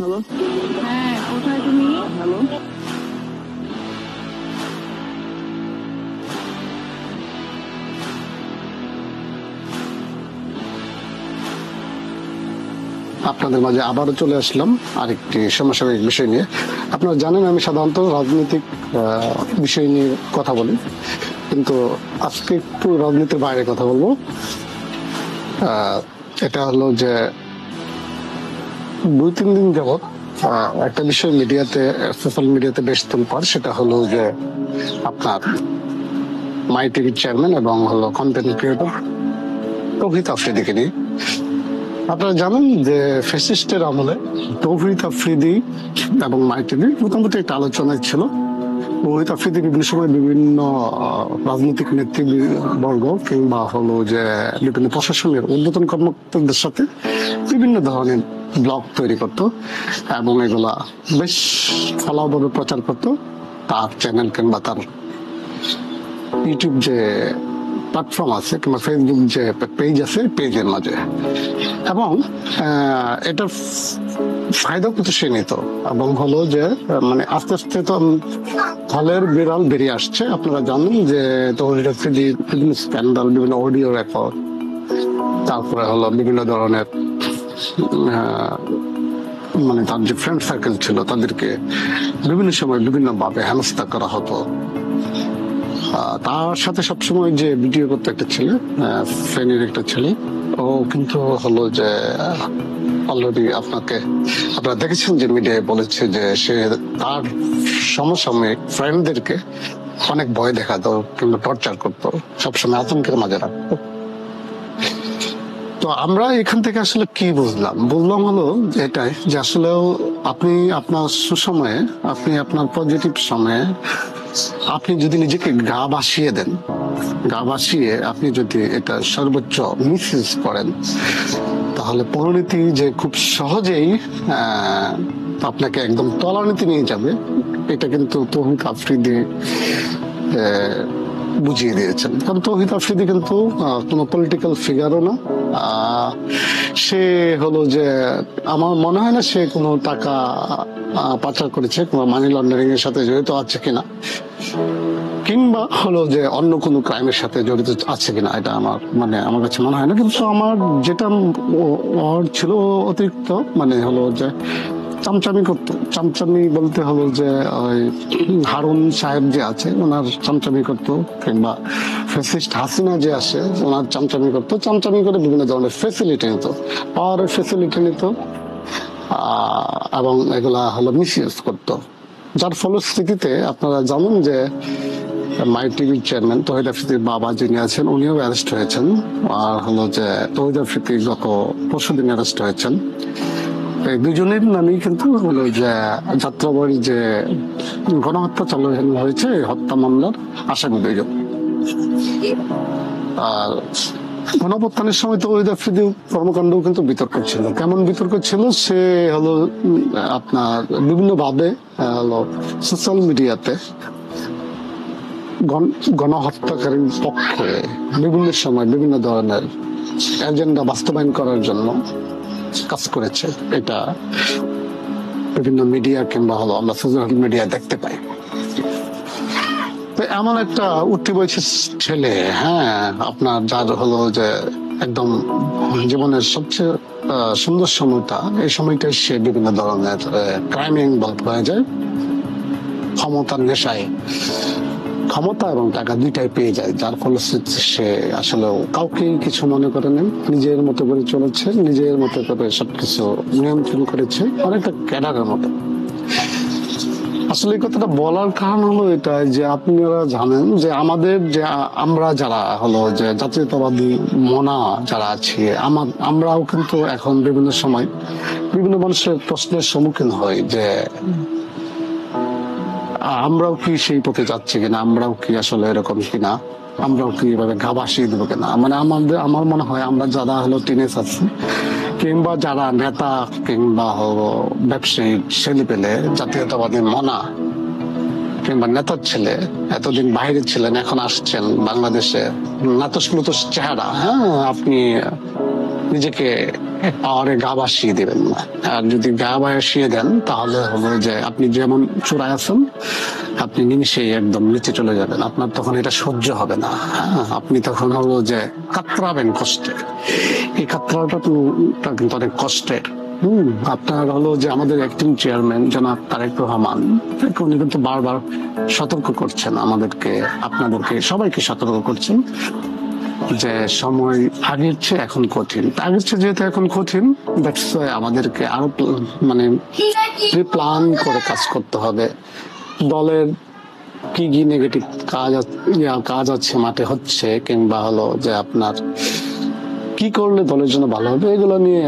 Hello, হ্যাঁ কোথায় তুমি? হ্যালো, আপনাদের মাঝে আবারও চলে আসলাম আরেকটি সমসাময়িক বিষয় নিয়ে। আপনারা জানেন আমি সাধারণত রাজনৈতিক বিষয় নিয়ে কথা বলি, কিন্তু আজকে একটু রাজনীতির বাইরে কথা বলবো। এটা হলো যে 2-3 দিন যাবৎ একটা বিষয় মিডিয়াতে, সোশ্যাল মিডিয়াতে বেশ তোলপাড়। সেটা হলো যে আপনার মাই টিভির চেয়ারম্যান এবং হলো কন্টেন্ট ক্রিয়েটর তৌহিদ আফ্রিদিকে নিয়ে। আপনারা জানেন যে ফ্যাসিস্টের আমলে তৌহিদ আফ্রিদি এবং মাই টিভি মোটামুটি একটা আলোচনায় ছিল। তৌহিদ আফ্রিদি বিভিন্ন সময় বিভিন্ন রাজনৈতিক নেতৃবর্গ কিংবা হলো যে বিভিন্ন প্রশাসনের ঊর্ধ্বতন কর্মকর্তাদের সাথে বিভিন্ন ধরনের ব্লগ তৈরি করত এবং এগুলা বেশ ফলাভাবে প্রচার করত তার চ্যানেল কিংবা তার ইউটিউব যে প্ল্যাটফর্ম আছে কিংবা ফেসবুক যে পেজ আছে পেজের মাঝে, এবং এটার ফায়দা কিন্তু সে নিত। এবং হলো যে মানে আস্তে আস্তে তো ফলের বিড়াল বেরিয়ে আসছে। আপনারা জানেন যে তৌহিদ আফ্রিদি বিভিন্ন স্ক্যান্ডাল, বিভিন্ন অডিও রেকর্ড, তারপরে হলো বিভিন্ন ধরনের মানে তার যে ফ্রেন্ড সার্কেল ছিল তাদেরকে বিভিন্ন সময় বিভিন্ন ভাবে হেনস্থা করা হতো। তার সাথে সবসময় যে ভিডিও করতে একটা ছেলে, ফেনীর একটা ছেলে, ও কিন্তু হলো যে অলরেডি আপনারা দেখেছেন যে মিডিয়ায় বলেছে যে সে তার সমসাময়িক ফ্রেন্ডদেরকে অনেক ভয় দেখাতো কিংবা টর্চার করতো, সবসময় আতঙ্কের মাঝে রাখতো। তো আমরা এখান থেকে আসলে কি বুঝলাম হলো এটাই যে আসলেও আপনি আপনার সুসময়ে, আপনি আপনার পজিটিভ সময়ে আপনি যদি নিজেকে গা ভাসিয়ে দেন, গা ভাসিয়ে আপনি যদি এটা সর্বোচ্চ মিসইউজ করেন, তাহলে পরিণতি যে খুব সহজেই আপনাকে একদম তলানিতে নিয়ে যাবে, এটা কিন্তু তৌহিদ আফ্রিদি বুঝিয়ে দিয়েছেন। কারণ তৌহিদ আফ্রিদি কিন্তু কোনো পলিটিক্যাল ফিগারও না। সে হলো যে আমার মনে হয় না সে কোনো টাকা পাচার করেছে কিংবা মানি লন্ডারিং এর সাথে জড়িত আছে কিনা, কিংবা হলো যে অন্য কোনো ক্রাইমের সাথে জড়িত আছে কিনা, এটা আমার কাছে মনে হয় না। কিন্তু আমার যেটা ছিল অতিরিক্ত মানে হলো যে চামচামি করতো। চামচামি বলতে হলো যে ওই হারুন সাহেব যে আছে ওনার চামচামি করতো, কিংবা ফ্যাসিস্ট হাসিনা যে আসে ওনার চামচামি করতো। চামচামি করে বিভিন্ন ধরনের ফেসিলিটি নিত, পাওয়ারের ফেসিলিটি নিত, এবং এগুলা হলো মিসইউজ করতো। যার ফলশ্রুতিতে আপনারা জানেন যে মাই টিভির চেয়ারম্যান তৌহিদ আফ্রিদির বাবা যিনি আছেন উনিও অ্যারেস্ট হয়েছেন। আর হলো যে তৌহিদ আফ্রিদি গত পরশুদিন অ্যারেস্ট হয়েছেন। এই দুজনের নামেই কিন্তু হলো যে যাত্রাবাড়ি যে গণহত্যা চালানো হয়েছে, হত্যা মামলার আসামি দুইজন। আর গণঅভ্যুত্থানের সময় তৌহিদ আফ্রিদি কর্মকাণ্ড কিন্তু বিতর্ক ছিল। কেমন বিতর্ক ছিল? সে হলো আপনার বিভিন্ন ভাবে হলো সোশ্যাল মিডিয়াতে গণহত্যাকারীর পক্ষে বিভিন্ন সময় বিভিন্ন ধরনের এজেন্ডা বাস্তবায়ন করার জন্য কাজ করেছে। এটা বিভিন্ন মিডিয়া কিংবা হলো আমরা সোশ্যাল মিডিয়া দেখতে পাই। এমন একটা উঠতি বয়সের ছেলে, হ্যাঁ, আপনার যার হলো যে একদম জীবনের সবচেয়ে সুন্দর সময়টা, এই সময়টাই সে বিভিন্ন ধরনের ক্রাইমে ইনভলভ হয়ে যায়। ক্ষমতার নেশায় ক্ষমতা এবং টাকা দুইটাই পেয়ে যায়, যার ফলে সে আসলে কাউকে কিছু মনে করে নেই, নিজের মতো করে চলেছে, নিজের মতো করে সবকিছু নিয়ন্ত্রণ করেছে, অনেকটা ক্যাডারের মতো। আসলে এই কথাটা বলার কারণ হলো এটা যে আপনারা জানেন যে আমাদের যে আমরা যারা হলো যে জাতীয়তাবাদী মনা যারা আছি, আমরাও কিন্তু এখন বিভিন্ন সময় বিভিন্ন মানুষের প্রশ্নের সম্মুখীন হই যে আমরাও কি সেই পথে যাচ্ছি কিনা, আমরাও কি আসলে এরকম কিনা, আমরাও কি এভাবে গা ভাসিয়ে দেবো কিনা। মানে আমার মনে হয় আমরা যারা হলো টিনেজ আছি কিংবা যারা নেতা কিংবা হলো ব্যবসায়ী ছেলে পেলে জাতীয়তাবাদী মনা কিংবা নেতার ছেলে, এতদিন বাইরে ছিলেন, এখন আসছেন বাংলাদেশে, নাতস নুতস চেহারা, হ্যাঁ, আপনি নিজেকে পাওয়ারে গা ভাসিয়ে দিবেন না। আর যদি গা ভাসিয়ে দেন তাহলে হবে যে আপনি যেমন চূড়ায় আছেন, আপনি নিমিশেই একদম নিচে চলে যাবেন। আপনার তখন এটা সহ্য হবে না, হ্যাঁ, আপনি তখন হলো যে কাতরাবেন কষ্টে। এই কাতরাটা কিন্তু অনেক কষ্টের। আপনার হলো যে আমাদের অ্যাক্টিং চেয়ারম্যান জনাব তারেক রহমান, উনি কিন্তু বারবার সতর্ক করছেন আমাদেরকে, আপনাদেরকে, সবাইকে সতর্ক করছেন যে সময় আগের চেয়ে এখন কঠিন। আগের চেয়ে যেহেতু এখন কঠিন, আমাদেরকে আরো মানে প্ল্যান করে কাজ করতে হবে। দলের কি কি নেগেটিভ কাজ আছে মাঠে হচ্ছে, কিংবা হলো যে আপনার কি করলে দলের জন্য ভালো হবে, এগুলো নিয়ে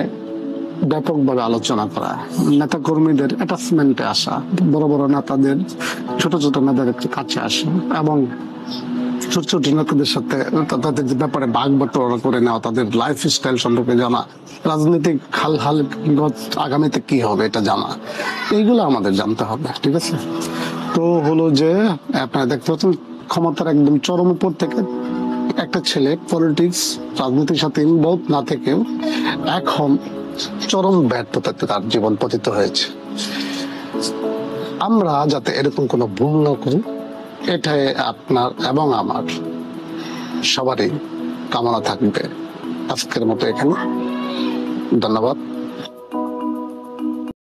ব্যাপকভাবে আলোচনা করা, নেতা কর্মীদের অ্যাটাচমেন্টে আসা, বড় বড় নেতাদের ছোট ছোট নেতাদের কাছে আসা, এবং ছোট ছোট নেতাদের সাথে তাদের ব্যাপারে ভাগ বটোয়ারা করে নেওয়া, তাদের লাইফ স্টাইল সম্পর্কে জানা, রাজনৈতিক হাল আগামীতে কি হবে এটা জানা, এইগুলো আমাদের জানতে হবে। ঠিক আছে, তো হলো যে আপনারা দেখতে পাচ্ছেন ক্ষমতার একদম চরম উপর থেকে একটা ছেলে পলিটিক্স রাজনীতির সাথে ইনভলভ না থেকেও এখন চরম ব্যর্থতাতে তার জীবন পতিত হয়েছে। আমরা যাতে এরকম কোনো ভুল না করি, এটাই আপনার এবং আমার সবারই কামনা থাকবে। আজকের মতো এখানে, ধন্যবাদ।